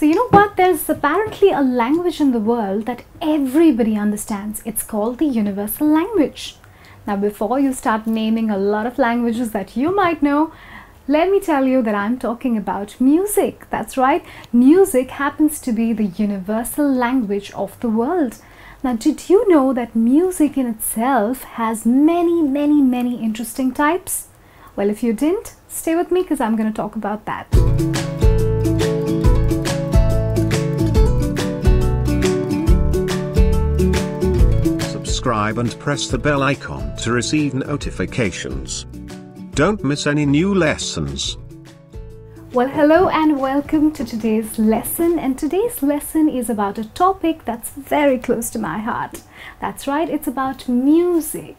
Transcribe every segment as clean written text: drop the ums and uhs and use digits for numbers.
So you know what? There's apparently a language in the world that everybody understands. It's called the universal language. Now, before you start naming a lot of languages that you might know, let me tell you that I'm talking about music. That's right. Music happens to be the universal language of the world. Now, did you know that music in itself has many interesting types? Well, if you didn't, stay with me because I'm going to talk about that. Subscribe and press the bell icon to receive notifications. Don't miss any new lessons. Well, hello and welcome to today's lesson, and today's lesson is about a topic that's very close to my heart. That's right, it's about music,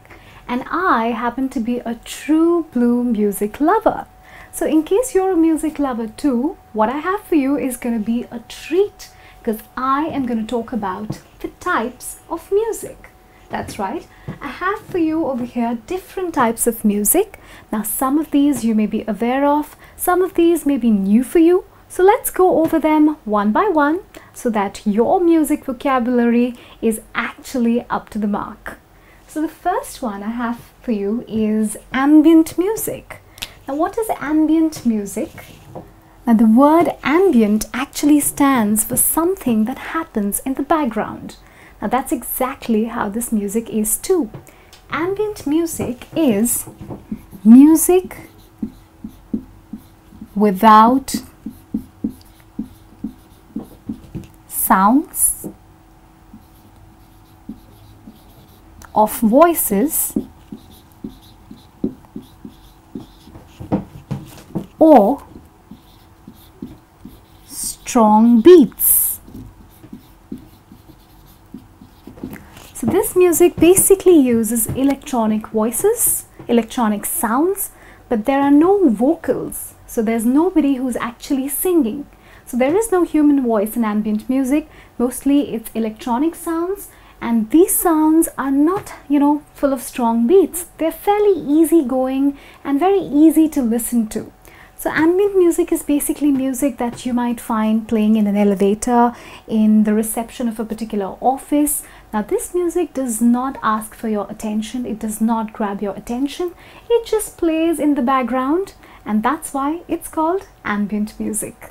and I happen to be a true blue music lover. So in case you're a music lover too, what I have for you is going to be a treat, because I am going to talk about the types of music. That's right, I have for you over here different types of music. Now, some of these you may be aware of, some of these may be new for you. So let's go over them one by one so that your music vocabulary is actually up to the mark. So the first one I have for you is ambient music. Now, what is ambient music? Now, the word ambient actually stands for something that happens in the background. Now, that's exactly how this music is too. Ambient music is music without sounds of voices or strong beats. So this music basically uses electronic voices, electronic sounds, but there are no vocals. So there's nobody who's actually singing. So there is no human voice in ambient music. Mostly it's electronic sounds, and these sounds are not, full of strong beats. They're fairly easygoing and very easy to listen to. So ambient music is basically music that you might find playing in an elevator, in the reception of a particular office. Now, this music does not ask for your attention. It does not grab your attention. It just plays in the background, and that's why it's called ambient music.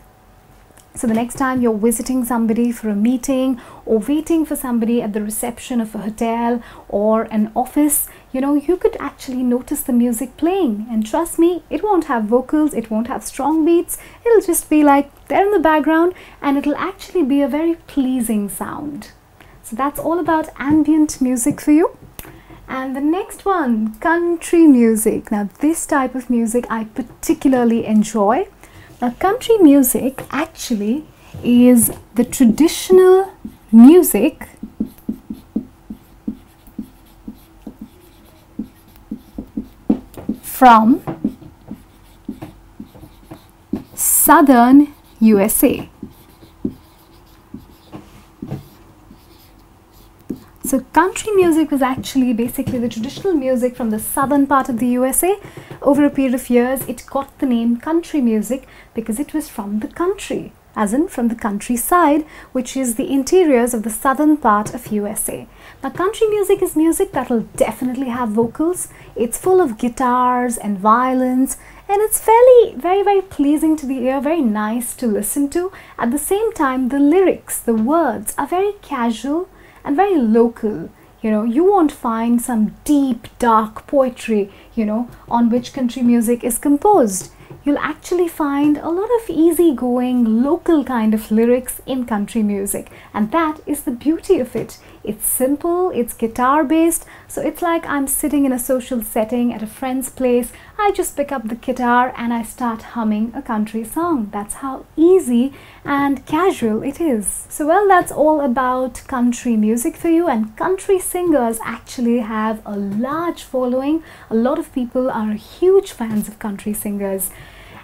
So the next time you're visiting somebody for a meeting or waiting for somebody at the reception of a hotel or an office, you could actually notice the music playing, and trust me, it won't have vocals, it won't have strong beats. It'll just be like there in the background, and it'll actually be a very pleasing sound. So that's all about ambient music for you. And the next one, country music. Now, this type of music I particularly enjoy. Now, country music actually is the traditional music from southern USA. So country music was actually basically the traditional music from the southern part of the USA. Over a period of years, it got the name country music because it was from the country, as in from the countryside, which is the interiors of the southern part of USA. Now, country music is music that will definitely have vocals. It's full of guitars and violins, and it's very pleasing to the ear, very nice to listen to. At the same time, the lyrics, the words are very casual and very local. You won't find some deep, dark poetry, on which country music is composed. You'll actually find a lot of easygoing, local kind of lyrics in country music, and that is the beauty of it. It's simple, it's guitar based, so it's like I'm sitting in a social setting at a friend's place. I just pick up the guitar and I start humming a country song. That's how easy and casual it is. So well, that's all about country music for you, and country singers actually have a large following. A lot of people are huge fans of country singers.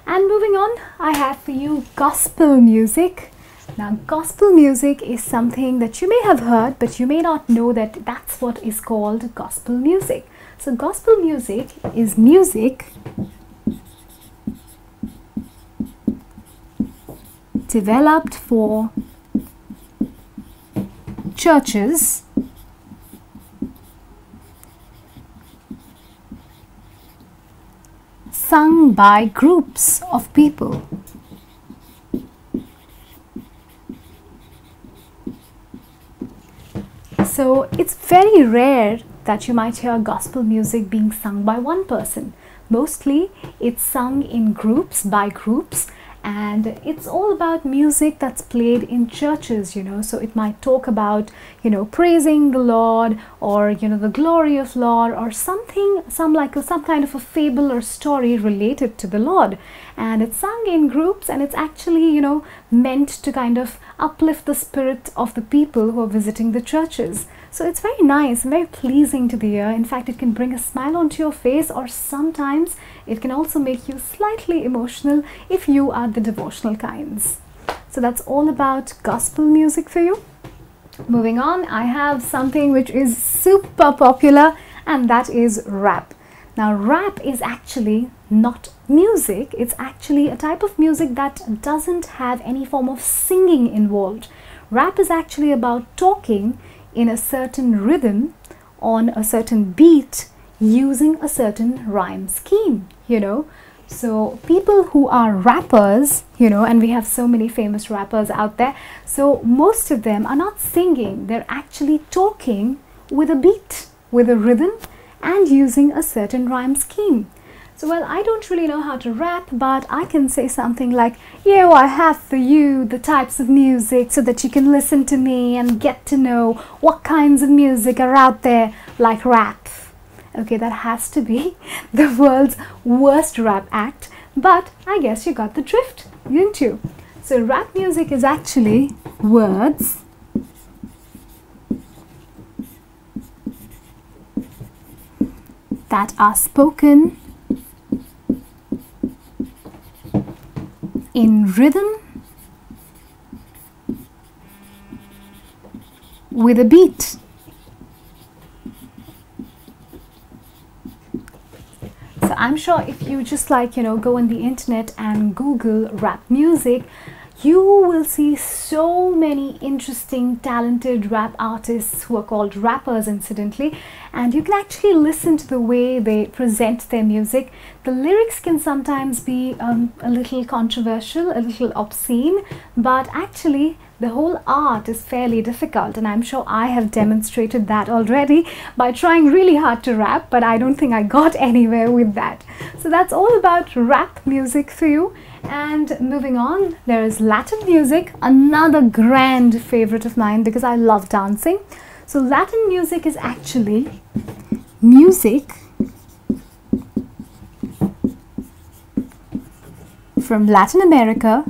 And moving on, I have for you gospel music. Now, gospel music is something that you may have heard, but you may not know that that's what is called gospel music. So gospel music is music developed for churches sung by groups of people. So it's very rare that you might hear gospel music being sung by one person. Mostly it's sung in groups, by groups, and it's all about music that's played in churches, you know. So it might talk about, you know, praising the Lord, or, you know, the glory of Lord, or something, some kind of a fable or story related to the Lord. And it's sung in groups, and it's actually, you know, meant to kind of uplift the spirit of the people who are visiting the churches. So it's very nice, very pleasing to the ear. In fact, it can bring a smile onto your face, or sometimes it can also make you slightly emotional if you are the devotional kinds. So that's all about gospel music for you. Moving on, I have something which is super popular, and that is rap. Now, rap is actually not music. It's actually a type of music that doesn't have any form of singing involved. Rap is actually about talking in a certain rhythm on a certain beat using a certain rhyme scheme, you know. So people who are rappers, you know, and we have so many famous rappers out there, so most of them are not singing, they're actually talking with a beat, with a rhythm, and using a certain rhyme scheme. So, well, I don't really know how to rap, but I can say something like, yo, I have for you the types of music so that you can listen to me and get to know what kinds of music are out there, like rap. Okay, that has to be the world's worst rap act, but I guess you got the drift, didn't you? So rap music is actually words that are spoken in rhythm with a beat. So I'm sure if you just like, you know, go on the internet and Google rap music, you will see so many interesting, talented rap artists who are called rappers, incidentally, and you can actually listen to the way they present their music. The lyrics can sometimes be a little controversial, a little obscene, but actually the whole art is fairly difficult, and I'm sure I have demonstrated that already by trying really hard to rap, but I don't think I got anywhere with that. So that's all about rap music for you. And moving on, there is Latin music, another grand favorite of mine because I love dancing. So Latin music is actually music from Latin America.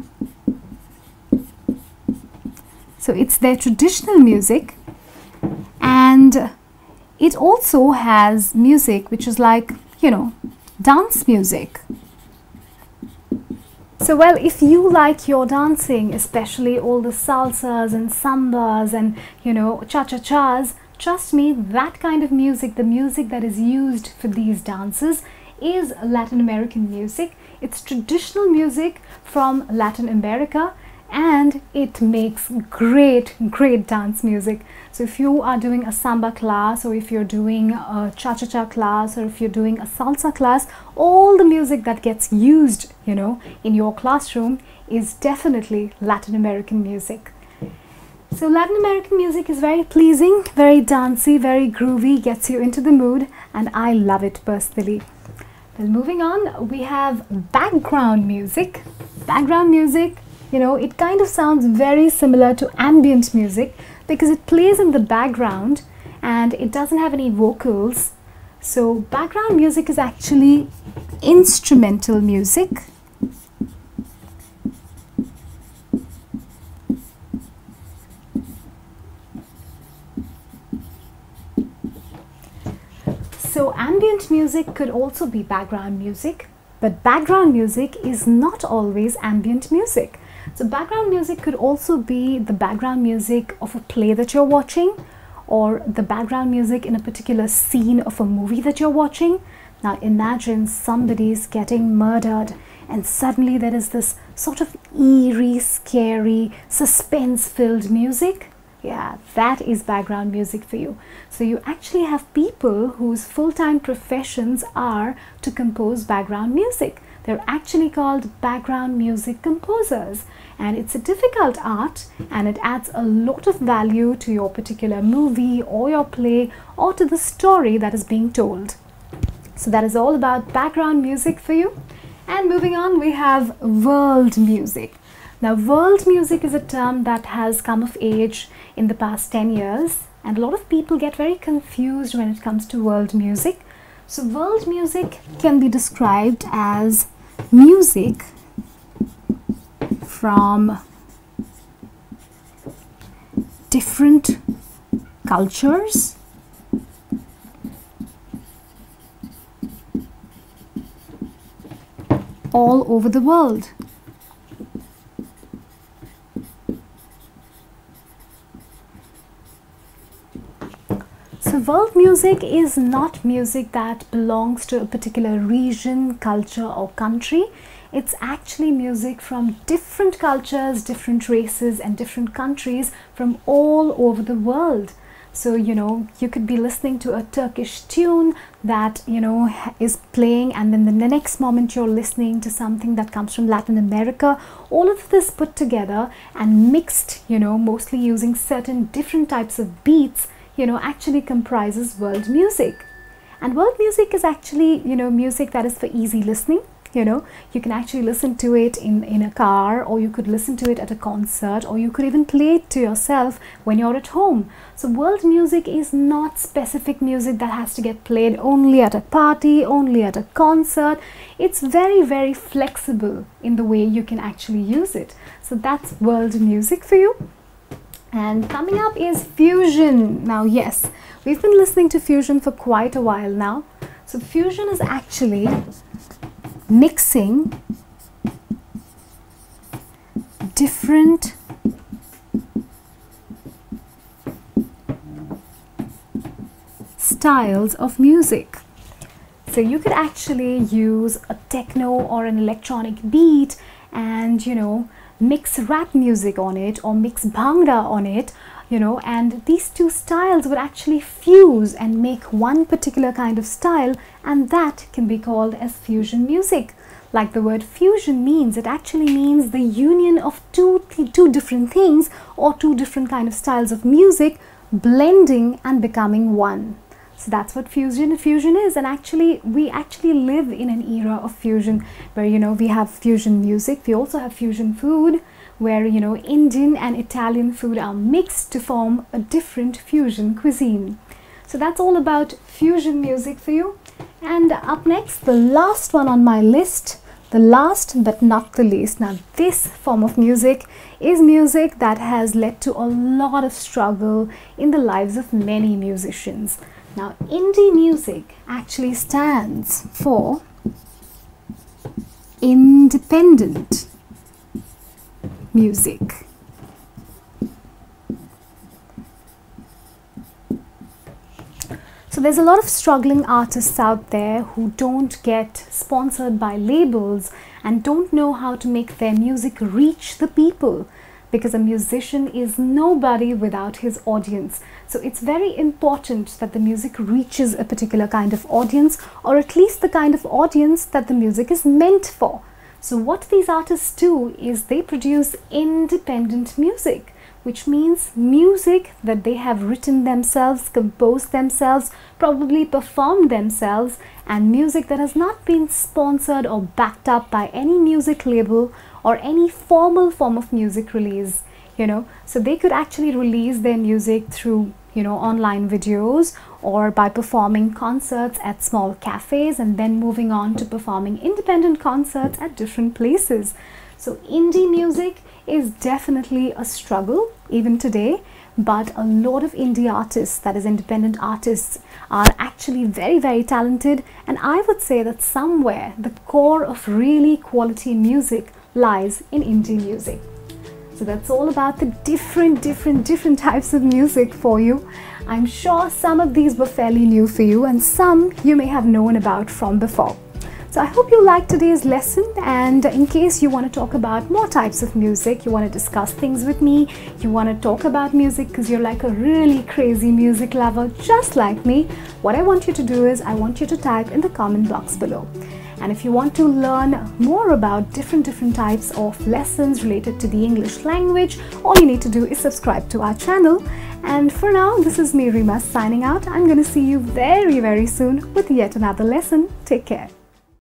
So it's their traditional music, and it also has music which is like, you know, dance music. So, well, if you like your dancing, especially all the salsas and sambas and, you know, cha-cha-chas, trust me, that kind of music, the music that is used for these dances, is Latin American music. It's traditional music from Latin America, and it makes great dance music. So if you are doing a samba class, or if you're doing a cha-cha-cha class, or if you're doing a salsa class, all the music that gets used, you know, in your classroom is definitely Latin American music. So Latin American music is very pleasing, very dancey, very groovy, gets you into the mood, and I love it personally. Well, moving on, we have background music. Background music, you know, it kind of sounds very similar to ambient music because it plays in the background and it doesn't have any vocals. So background music is actually instrumental music. So ambient music could also be background music, but background music is not always ambient music. So background music could also be the background music of a play that you're watching, or the background music in a particular scene of a movie that you're watching. Now imagine somebody's getting murdered and suddenly there is this sort of eerie, scary, suspense-filled music. Yeah, that is background music for you. So you actually have people whose full-time professions are to compose background music. They're actually called background music composers, and it's a difficult art, and it adds a lot of value to your particular movie or your play or to the story that is being told. So that is all about background music for you. And moving on, we have world music. Now, world music is a term that has come of age in the past 10 years, and a lot of people get very confused when it comes to world music. So world music can be described as music from different cultures, all over the world. So world music is not music that belongs to a particular region, culture or country. It's actually music from different cultures, different races and different countries from all over the world. So, you could be listening to a Turkish tune that, is playing, and then the next moment you're listening to something that comes from Latin America. All of this put together and mixed, mostly using certain different types of beats, actually comprises world music. And world music is actually, music that is for easy listening. You can actually listen to it in a car, or you could listen to it at a concert, or you could even play it to yourself when you're at home. So world music is not specific music that has to get played only at a party, only at a concert. It's very, very flexible in the way you can actually use it. So that's world music for you. And coming up is fusion. Now, yes, we've been listening to fusion for quite a while now. So fusion is actually mixing different styles of music. So you could actually use a techno or an electronic beat and, mix rap music on it or mix bhangra on it, and these two styles would actually fuse and make one particular kind of style, and that can be called as fusion music. Like the word fusion means, it actually means the union of two different things or two different kind of styles of music blending and becoming one. So that's what fusion is. And actually we actually live in an era of fusion where we have fusion music. We also have fusion food where Indian and Italian food are mixed to form a different fusion cuisine. So that's all about fusion music for you. And up next, the last one on my list, the last but not the least. Now this form of music is music that has led to a lot of struggle in the lives of many musicians. Now indie music actually stands for independent music. So there's a lot of struggling artists out there who don't get sponsored by labels and don't know how to make their music reach the people, because a musician is nobody without his audience. So it's very important that the music reaches a particular kind of audience, or at least the kind of audience that the music is meant for. So what these artists do is they produce independent music, which means music that they have written themselves, composed themselves, probably performed themselves, and music that has not been sponsored or backed up by any music label or any formal form of music release, So they could actually release their music through, online videos, or by performing concerts at small cafes and then moving on to performing independent concerts at different places. So indie music is definitely a struggle even today, but a lot of indie artists, that is independent artists, are actually very, very talented, and I would say that somewhere the core of really quality music lies in indie music. So that's all about the different types of music for you. I'm sure some of these were fairly new for you and some you may have known about from before. So I hope you liked today's lesson, and in case you want to talk about more types of music, you want to discuss things with me, you want to talk about music because you're like a really crazy music lover just like me, what I want you to do is I want you to type in the comment box below. And if you want to learn more about different types of lessons related to the English language, all you need to do is subscribe to our channel. And for now, this is me, Rima, signing out. I'm going to see you very soon with yet another lesson. Take care.